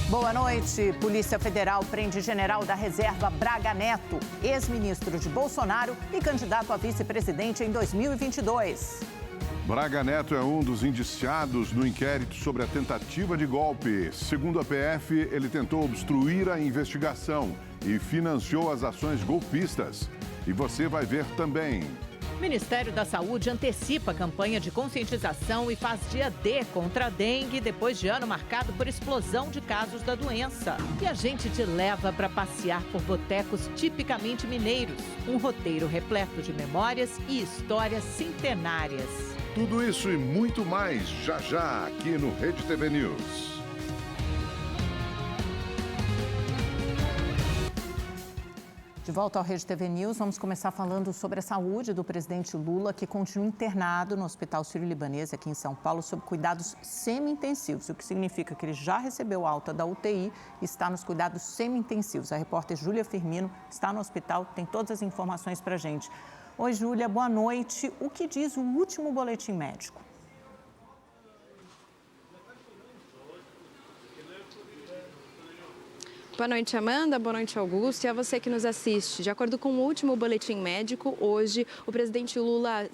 Boa noite. Polícia Federal prende general da reserva Braga Neto, ex-ministro de Bolsonaro e candidato a vice-presidente em 2022. Braga Neto é um dos indiciados no inquérito sobre a tentativa de golpe. Segundo a PF, ele tentou obstruir a investigação e financiou as ações golpistas. E você vai ver também. O Ministério da Saúde antecipa a campanha de conscientização e faz dia D contra a dengue depois de ano marcado por explosão de casos da doença. E a gente te leva para passear por botecos tipicamente mineiros. Um roteiro repleto de memórias e histórias centenárias. Tudo isso e muito mais já já aqui no Rede TV News. De volta ao Rede TV News, vamos começar falando sobre a saúde do presidente Lula, que continua internado no Hospital Sírio-Libanês, aqui em São Paulo, sob cuidados semi-intensivos, o que significa que ele já recebeu alta da UTI e está nos cuidados semi-intensivos. A repórter Júlia Firmino está no hospital, tem todas as informações para a gente. Oi, Júlia, boa noite. O que diz o último boletim médico? Boa noite, Amanda. Boa noite, Augusto. E a você que nos assiste. De acordo com o último boletim médico, hoje o presidente Lula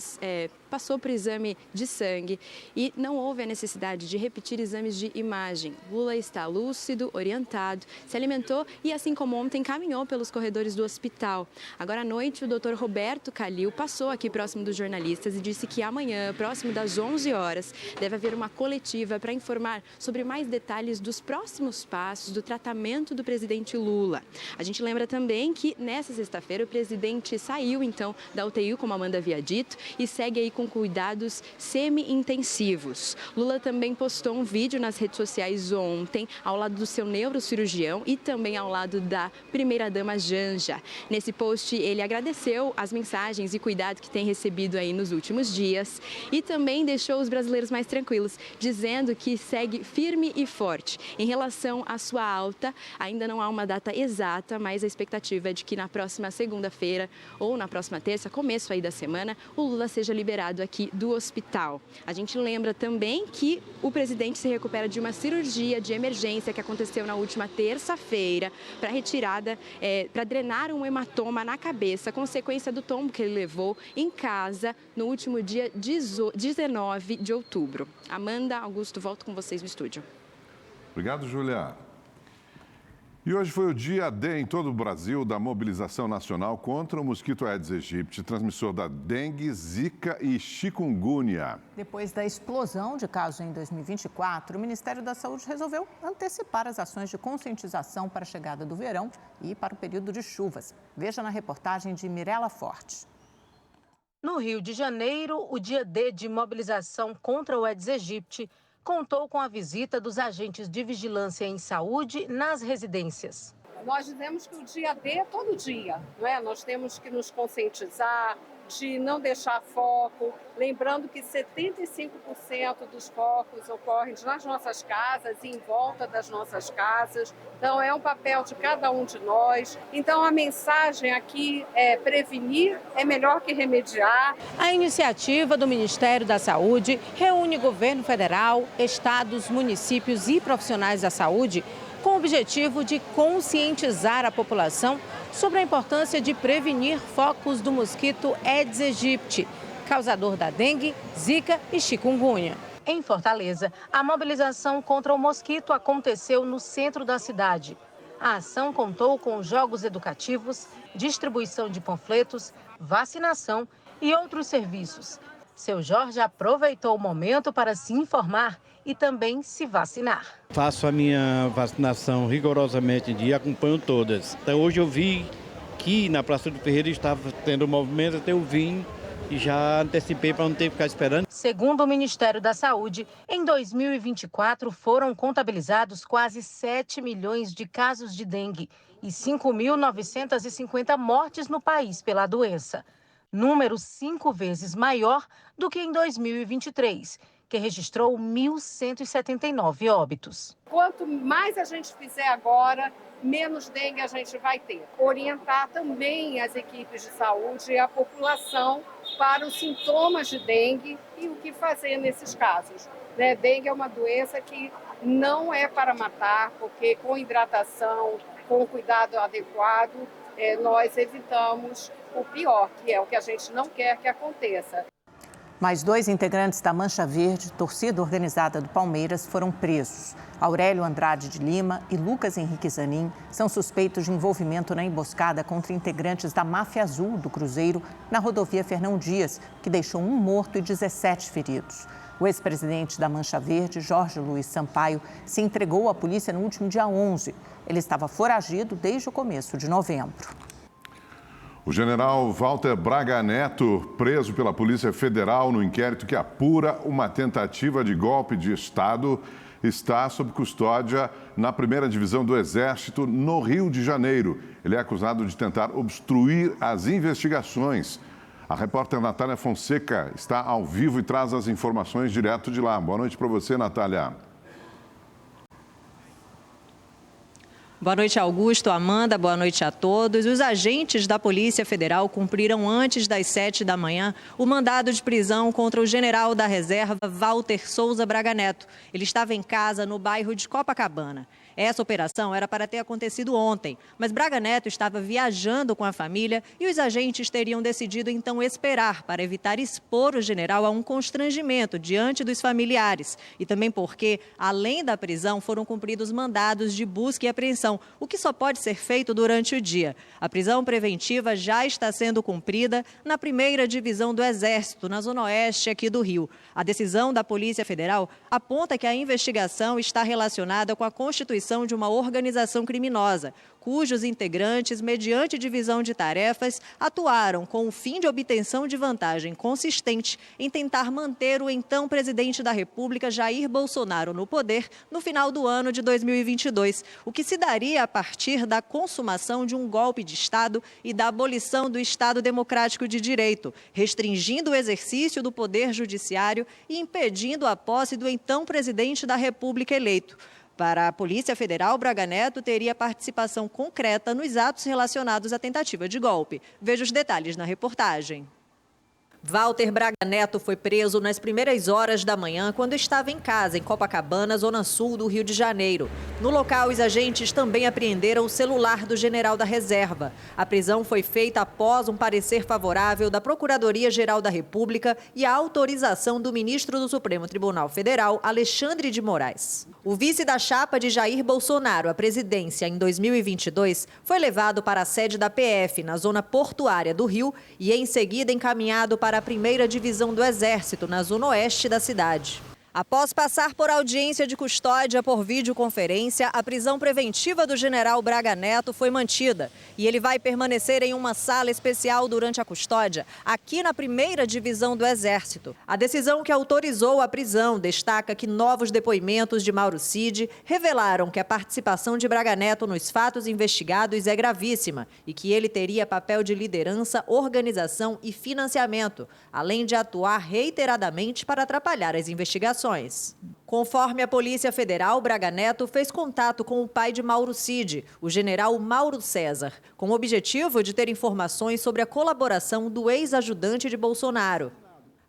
passou por exame de sangue e não houve a necessidade de repetir exames de imagem. Lula está lúcido, orientado, se alimentou e, assim como ontem, caminhou pelos corredores do hospital. Agora à noite, o doutor Roberto Calil passou aqui próximo dos jornalistas e disse que amanhã, próximo das 11 horas, deve haver uma coletiva para informar sobre mais detalhes dos próximos passos do tratamento do presidente Lula. A gente lembra também que nessa sexta-feira o presidente saiu então da UTI, como a Amanda havia dito, e segue aí com cuidados semi-intensivos. Lula também postou um vídeo nas redes sociais ontem, ao lado do seu neurocirurgião e também ao lado da primeira-dama Janja. Nesse post, ele agradeceu as mensagens e cuidado que tem recebido aí nos últimos dias e também deixou os brasileiros mais tranquilos, dizendo que segue firme e forte. Em relação à sua alta, ainda não há uma data exata, mas a expectativa é de que na próxima segunda-feira ou na próxima terça, começo aí da semana, o Lula seja liberado aqui do hospital. A gente lembra também que o presidente se recupera de uma cirurgia de emergência que aconteceu na última terça-feira para retirada, para drenar um hematoma na cabeça, consequência do tombo que ele levou em casa no último dia 19 de outubro. Amanda, Augusto, volto com vocês no estúdio. Obrigado, Júlia. E hoje foi o dia D em todo o Brasil da mobilização nacional contra o mosquito Aedes aegypti, transmissor da dengue, zika e chikungunya. Depois da explosão de casos em 2024, o Ministério da Saúde resolveu antecipar as ações de conscientização para a chegada do verão e para o período de chuvas. Veja na reportagem de Mirela Forte. No Rio de Janeiro, o dia D de mobilização contra o Aedes aegypti contou com a visita dos agentes de vigilância em saúde nas residências. Nós dizemos que o dia D é todo dia, não é? Nós temos que nos conscientizar de não deixar foco, lembrando que 75% dos focos ocorrem nas nossas casas e em volta das nossas casas. Então é um papel de cada um de nós. Então a mensagem aqui é prevenir é melhor que remediar. A iniciativa do Ministério da Saúde reúne governo federal, estados, municípios e profissionais da saúde com o objetivo de conscientizar a população sobre a importância de prevenir focos do mosquito Aedes aegypti, causador da dengue, zika e chikungunya. Em Fortaleza, a mobilização contra o mosquito aconteceu no centro da cidade. A ação contou com jogos educativos, distribuição de panfletos, vacinação e outros serviços. Seu Jorge aproveitou o momento para se informar e também se vacinar. Faço a minha vacinação rigorosamente em dia, acompanho todas. Então hoje eu vi que na Praça do Ferreira estava tendo movimento, até eu vim e já antecipei para não ter que ficar esperando. Segundo o Ministério da Saúde, em 2024 foram contabilizados quase 7 milhões de casos de dengue e 5.950 mortes no país pela doença. Número 5 vezes maior do que em 2023. Que registrou 1.179 óbitos. Quanto mais a gente fizer agora, menos dengue a gente vai ter. Orientar também as equipes de saúde e a população para os sintomas de dengue e o que fazer nesses casos. Dengue é uma doença que não é para matar, porque com hidratação, com cuidado adequado, nós evitamos o pior, que é o que a gente não quer que aconteça. Mais 2 integrantes da Mancha Verde, torcida organizada do Palmeiras, foram presos. Aurélio Andrade de Lima e Lucas Henrique Zanin são suspeitos de envolvimento na emboscada contra integrantes da Máfia Azul do Cruzeiro na rodovia Fernão Dias, que deixou 1 morto e 17 feridos. O ex-presidente da Mancha Verde, Jorge Luiz Sampaio, se entregou à polícia no último dia 11. Ele estava foragido desde o começo de novembro. O general Walter Braga Neto, preso pela Polícia Federal no inquérito que apura uma tentativa de golpe de Estado, está sob custódia na 1ª Divisão do Exército, no Rio de Janeiro. Ele é acusado de tentar obstruir as investigações. A repórter Natália Fonseca está ao vivo e traz as informações direto de lá. Boa noite para você, Natália. Boa noite, Augusto, Amanda, boa noite a todos. Os agentes da Polícia Federal cumpriram antes das 7 da manhã o mandado de prisão contra o general da reserva Walter Souza Braga Neto. Ele estava em casa no bairro de Copacabana. Essa operação era para ter acontecido ontem, mas Braga Neto estava viajando com a família e os agentes teriam decidido então esperar para evitar expor o general a um constrangimento diante dos familiares e também porque, além da prisão, foram cumpridos mandados de busca e apreensão, o que só pode ser feito durante o dia. A prisão preventiva já está sendo cumprida na 1ª Divisão do Exército, na Zona Oeste aqui do Rio. A decisão da Polícia Federal aponta que a investigação está relacionada com a constituição de uma organização criminosa, cujos integrantes, mediante divisão de tarefas, atuaram com o fim de obtenção de vantagem consistente em tentar manter o então presidente da República, Jair Bolsonaro, no poder no final do ano de 2022, o que se daria a partir da consumação de um golpe de Estado e da abolição do Estado Democrático de Direito, restringindo o exercício do poder judiciário e impedindo a posse do então presidente da República eleito. Para a Polícia Federal, Braga Neto teria participação concreta nos atos relacionados à tentativa de golpe. Veja os detalhes na reportagem. Walter Braga Neto foi preso nas primeiras horas da manhã quando estava em casa, em Copacabana, zona sul do Rio de Janeiro. No local, os agentes também apreenderam o celular do general da reserva. A prisão foi feita após um parecer favorável da Procuradoria-Geral da República e a autorização do ministro do Supremo Tribunal Federal, Alexandre de Moraes. O vice da chapa de Jair Bolsonaro à presidência em 2022 foi levado para a sede da PF, na zona portuária do Rio, e em seguida encaminhado para a 1ª Divisão do Exército, na zona oeste da cidade. Após passar por audiência de custódia por videoconferência, a prisão preventiva do general Braga Neto foi mantida e ele vai permanecer em uma sala especial durante a custódia, aqui na 1ª Divisão do Exército. A decisão que autorizou a prisão destaca que novos depoimentos de Mauro Cid revelaram que a participação de Braga Neto nos fatos investigados é gravíssima e que ele teria papel de liderança, organização e financiamento, além de atuar reiteradamente para atrapalhar as investigações. Conforme a Polícia Federal, Braga Neto fez contato com o pai de Mauro Cid, o general Mauro César, com o objetivo de ter informações sobre a colaboração do ex-ajudante de Bolsonaro.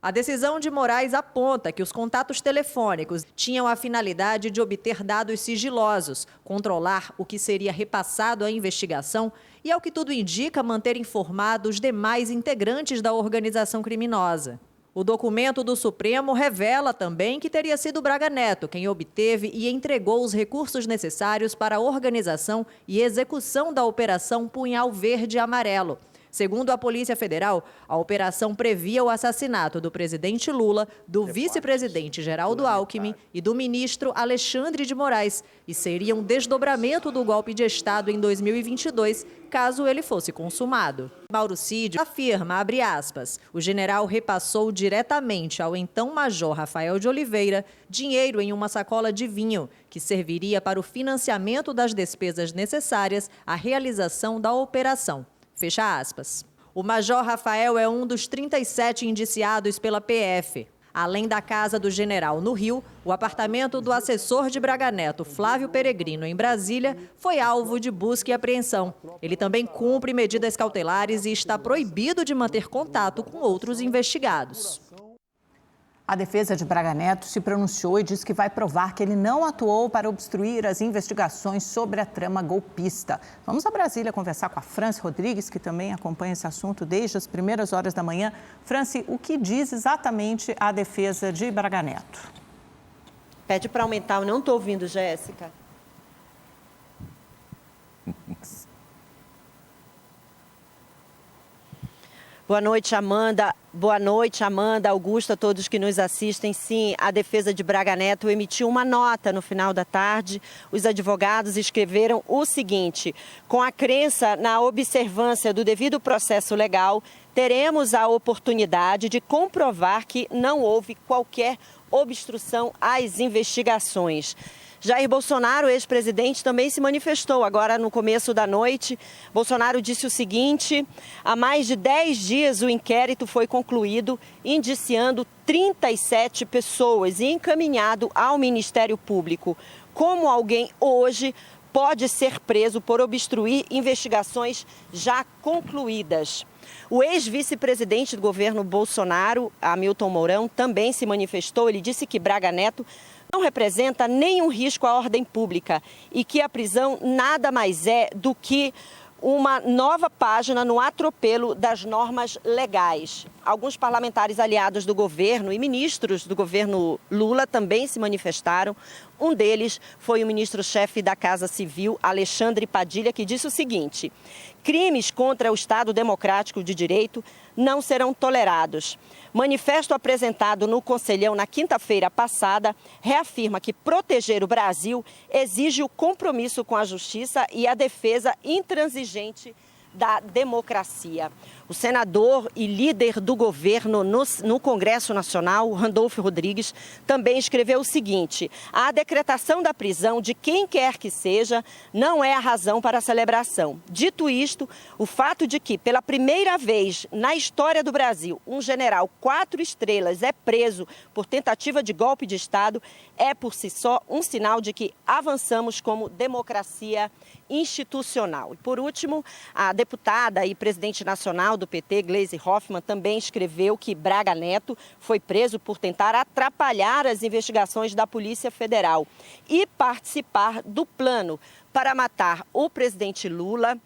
A decisão de Moraes aponta que os contatos telefônicos tinham a finalidade de obter dados sigilosos, controlar o que seria repassado à investigação e, ao que tudo indica, manter informados os demais integrantes da organização criminosa. O documento do Supremo revela também que teria sido Braga Neto quem obteve e entregou os recursos necessários para a organização e execução da Operação Punhal Verde e Amarelo. Segundo a Polícia Federal, a operação previa o assassinato do presidente Lula, do vice-presidente Geraldo Alckmin e do ministro Alexandre de Moraes e seria um desdobramento do golpe de Estado em 2022, caso ele fosse consumado. Mauro Cid afirma, abre aspas, o general repassou diretamente ao então major Rafael de Oliveira dinheiro em uma sacola de vinho, que serviria para o financiamento das despesas necessárias à realização da operação. Fecha aspas. O major Rafael é um dos 37 indiciados pela PF. Além da casa do general no Rio, o apartamento do assessor de Braga Neto, Flávio Peregrino, em Brasília, foi alvo de busca e apreensão. Ele também cumpre medidas cautelares e está proibido de manter contato com outros investigados. A defesa de Braga Neto se pronunciou e disse que vai provar que ele não atuou para obstruir as investigações sobre a trama golpista. Vamos a Brasília conversar com a Franci Rodrigues, que também acompanha esse assunto desde as primeiras horas da manhã. Franci, o que diz exatamente a defesa de Braga Neto? Pede para aumentar, eu não estou ouvindo, Jéssica. Boa noite, Amanda. Boa noite, Amanda, Augusto, a todos que nos assistem. Sim, a defesa de Braga Neto emitiu uma nota no final da tarde. Os advogados escreveram o seguinte: com a crença na observância do devido processo legal, teremos a oportunidade de comprovar que não houve qualquer obstrução às investigações. Jair Bolsonaro, ex-presidente, também se manifestou agora no começo da noite. Bolsonaro disse o seguinte: há mais de 10 dias o inquérito foi concluído, indiciando 37 pessoas e encaminhado ao Ministério Público. Como alguém hoje pode ser preso por obstruir investigações já concluídas? O ex-vice-presidente do governo Bolsonaro, Hamilton Mourão, também se manifestou. Ele disse que Braga Neto não representa nenhum risco à ordem pública e que a prisão nada mais é do que uma nova página no atropelo das normas legais. Alguns parlamentares aliados do governo e ministros do governo Lula também se manifestaram. Um deles foi o ministro-chefe da Casa Civil, Alexandre Padilha, que disse o seguinte: crimes contra o Estado Democrático de Direito não serão tolerados. Manifesto apresentado no Conselhão na quinta-feira passada reafirma que proteger o Brasil exige o compromisso com a justiça e a defesa intransigente da democracia. O senador e líder do governo no Congresso Nacional, Randolfo Rodrigues, também escreveu o seguinte: a decretação da prisão de quem quer que seja não é a razão para a celebração. Dito isto, o fato de que, pela primeira vez na história do Brasil, um general 4 estrelas é preso por tentativa de golpe de Estado é, por si só, um sinal de que avançamos como democracia institucional. E, por último, a deputada e presidente nacional do PT, Gleisi Hoffmann, também escreveu que Braga Neto foi preso por tentar atrapalhar as investigações da Polícia Federal e participar do plano para matar o presidente Lula,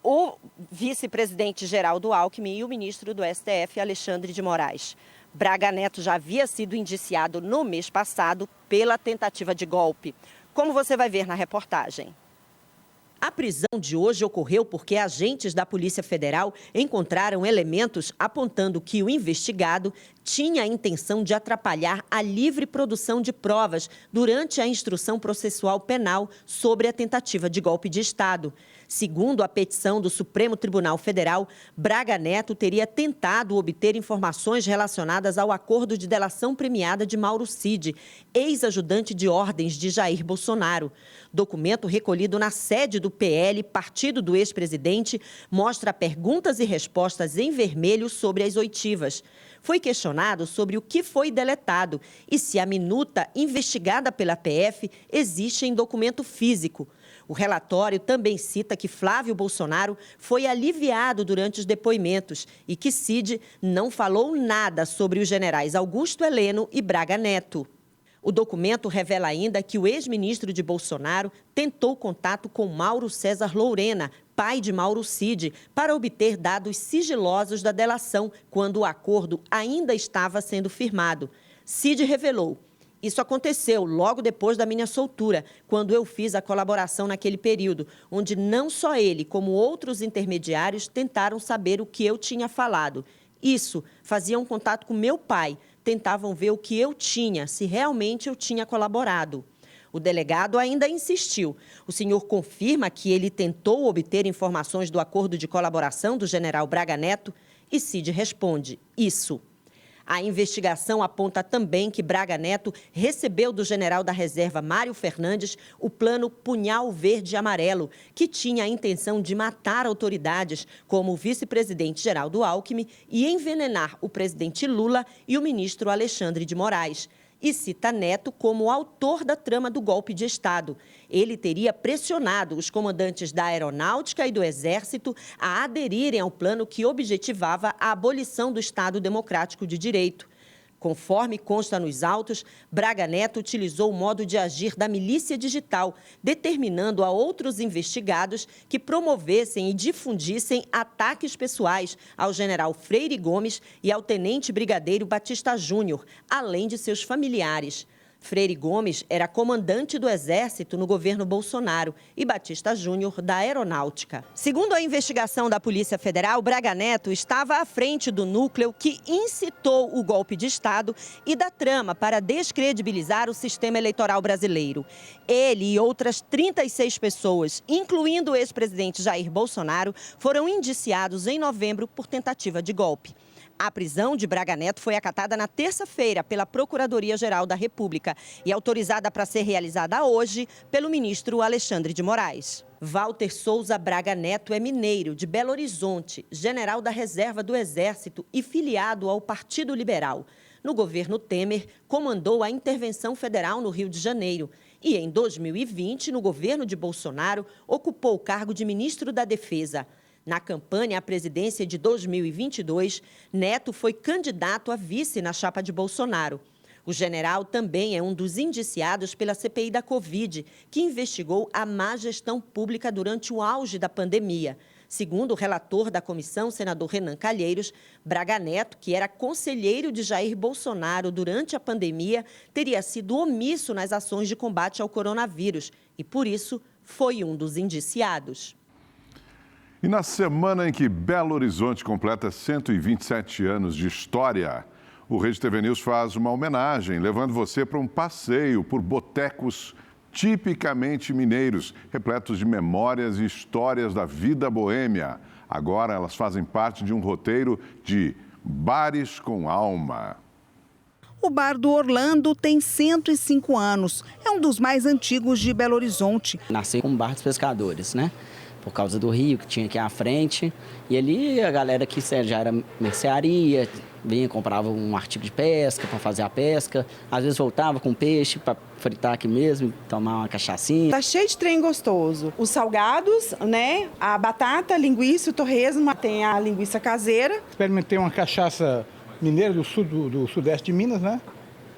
o vice-presidente Geraldo Alckmin e o ministro do STF, Alexandre de Moraes. Braga Neto já havia sido indiciado no mês passado pela tentativa de golpe, como você vai ver na reportagem. A prisão de hoje ocorreu porque agentes da Polícia Federal encontraram elementos apontando que o investigado tinha a intenção de atrapalhar a livre produção de provas durante a instrução processual penal sobre a tentativa de golpe de Estado. Segundo a petição do Supremo Tribunal Federal, Braga Neto teria tentado obter informações relacionadas ao acordo de delação premiada de Mauro Cid, ex-ajudante de ordens de Jair Bolsonaro. Documento recolhido na sede do PL, partido do ex-presidente, mostra perguntas e respostas em vermelho sobre as oitivas. Foi questionado sobre o que foi deletado e se a minuta investigada pela PF existe em documento físico. O relatório também cita que Flávio Bolsonaro foi aliviado durante os depoimentos e que Cid não falou nada sobre os generais Augusto Heleno e Braga Neto. O documento revela ainda que o ex-ministro de Bolsonaro tentou contato com Mauro César Lourena, pai de Mauro Cid, para obter dados sigilosos da delação, quando o acordo ainda estava sendo firmado. Cid revelou: isso aconteceu logo depois da minha soltura, quando eu fiz a colaboração naquele período, onde não só ele, como outros intermediários tentaram saber o que eu tinha falado. Isso, faziam contato com meu pai, tentavam ver o que eu tinha, se realmente eu tinha colaborado. O delegado ainda insistiu. O senhor confirma que ele tentou obter informações do acordo de colaboração do general Braga Neto? E Cid responde: isso. A investigação aponta também que Braga Neto recebeu do general da reserva Mário Fernandes o plano Punhal Verde e Amarelo, que tinha a intenção de matar autoridades como o vice-presidente Geraldo Alckmin e envenenar o presidente Lula e o ministro Alexandre de Moraes. E cita Neto como autor da trama do golpe de Estado. Ele teria pressionado os comandantes da Aeronáutica e do Exército a aderirem ao plano que objetivava a abolição do Estado Democrático de Direito. Conforme consta nos autos, Braga Neto utilizou o modo de agir da milícia digital, determinando a outros investigados que promovessem e difundissem ataques pessoais ao general Freire Gomes e ao tenente brigadeiro Batista Júnior, além de seus familiares. Freire Gomes era comandante do Exército no governo Bolsonaro e Batista Júnior da Aeronáutica. Segundo a investigação da Polícia Federal, Braga Neto estava à frente do núcleo que incitou o golpe de Estado e da trama para descredibilizar o sistema eleitoral brasileiro. Ele e outras 36 pessoas, incluindo o ex-presidente Jair Bolsonaro, foram indiciados em novembro por tentativa de golpe. A prisão de Braga Neto foi acatada na terça-feira pela Procuradoria-Geral da República e autorizada para ser realizada hoje pelo ministro Alexandre de Moraes. Walter Souza Braga Neto é mineiro de Belo Horizonte, general da reserva do Exército e filiado ao Partido Liberal. No governo Temer, comandou a intervenção federal no Rio de Janeiro e, em 2020, no governo de Bolsonaro, ocupou o cargo de ministro da Defesa. Na campanha à presidência de 2022, Neto foi candidato a vice na chapa de Bolsonaro. O general também é um dos indiciados pela CPI da Covid, que investigou a má gestão pública durante o auge da pandemia. Segundo o relator da comissão, senador Renan Calheiros, Braga Neto, que era conselheiro de Jair Bolsonaro durante a pandemia, teria sido omisso nas ações de combate ao coronavírus e, por isso, foi um dos indiciados. E na semana em que Belo Horizonte completa 127 anos de história, o Rede TV News faz uma homenagem, levando você para um passeio por botecos tipicamente mineiros, repletos de memórias e histórias da vida boêmia. Agora elas fazem parte de um roteiro de Bares com Alma. O Bar do Orlando tem 105 anos. É um dos mais antigos de Belo Horizonte. Nasci com o Bar dos Pescadores, né? Por causa do rio que tinha aqui à frente. E ali a galera que já era mercearia, vinha, comprava um artigo de pesca para fazer a pesca. Às vezes voltava com peixe para fritar aqui mesmo, tomar uma cachaçinha. Tá cheio de trem gostoso. Os salgados, né? A batata, a linguiça, o torresmo, tem a linguiça caseira. Experimentei uma cachaça mineira do sudeste de Minas, né?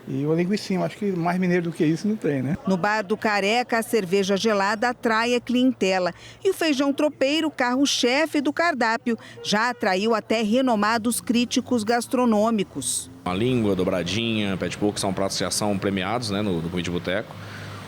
E uma linguicinha, acho que mais mineiro do que isso não tem, né? No Bar do Careca, a cerveja gelada atrai a clientela. E o feijão tropeiro, carro-chefe do cardápio, já atraiu até renomados críticos gastronômicos. A língua, dobradinha, pé de porco são pratos que já são premiados, né, no Comida de Boteco.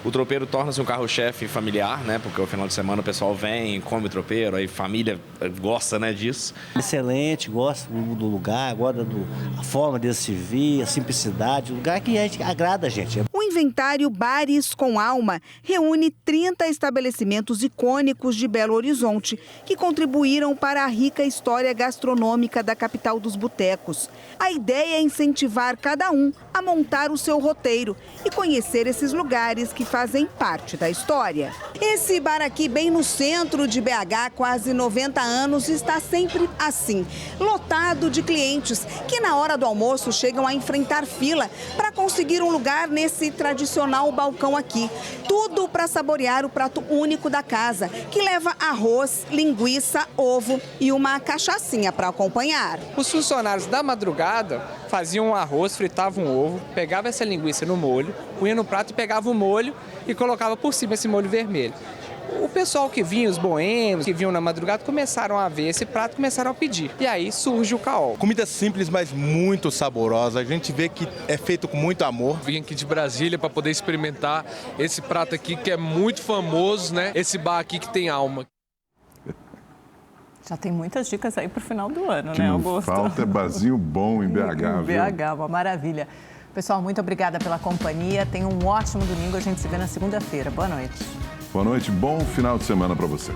O tropeiro torna-se um carro-chefe familiar, né? Porque no final de semana o pessoal vem, come o tropeiro, aí família gosta, né, disso. Excelente, gosta do lugar, gosta da forma de servir, a simplicidade, o lugar que agrada a gente. O inventário Bares com Alma reúne 30 estabelecimentos icônicos de Belo Horizonte que contribuíram para a rica história gastronômica da capital dos botecos. A ideia é incentivar cada um a montar o seu roteiro e conhecer esses lugares que fazem parte da história. Esse bar aqui, bem no centro de BH, quase 90 anos, está sempre assim, lotado de clientes que na hora do almoço chegam a enfrentar fila para conseguir um lugar nesse tradicional balcão aqui. Tudo para saborear o prato único da casa, que leva arroz, linguiça, ovo e uma cachaçinha para acompanhar. Os funcionários da madrugada faziam um arroz, fritavam um ovo, pegavam essa linguiça no molho, punha no prato e pegava o molho e colocava por cima esse molho vermelho. O pessoal que vinha, os boêmios que vinham na madrugada, começaram a ver esse prato, começaram a pedir. E aí surge o caol. Comida simples, mas muito saborosa. A gente vê que é feito com muito amor. Vim aqui de Brasília para poder experimentar esse prato aqui que é muito famoso, né? Esse bar aqui que tem alma. Já tem muitas dicas aí para o final do ano, que né, não Augusto? Falta é barzinho bom em BH, em viu? BH, uma maravilha. Pessoal, muito obrigada pela companhia. Tenha um ótimo domingo. A gente se vê na segunda-feira. Boa noite. Boa noite, bom final de semana para você.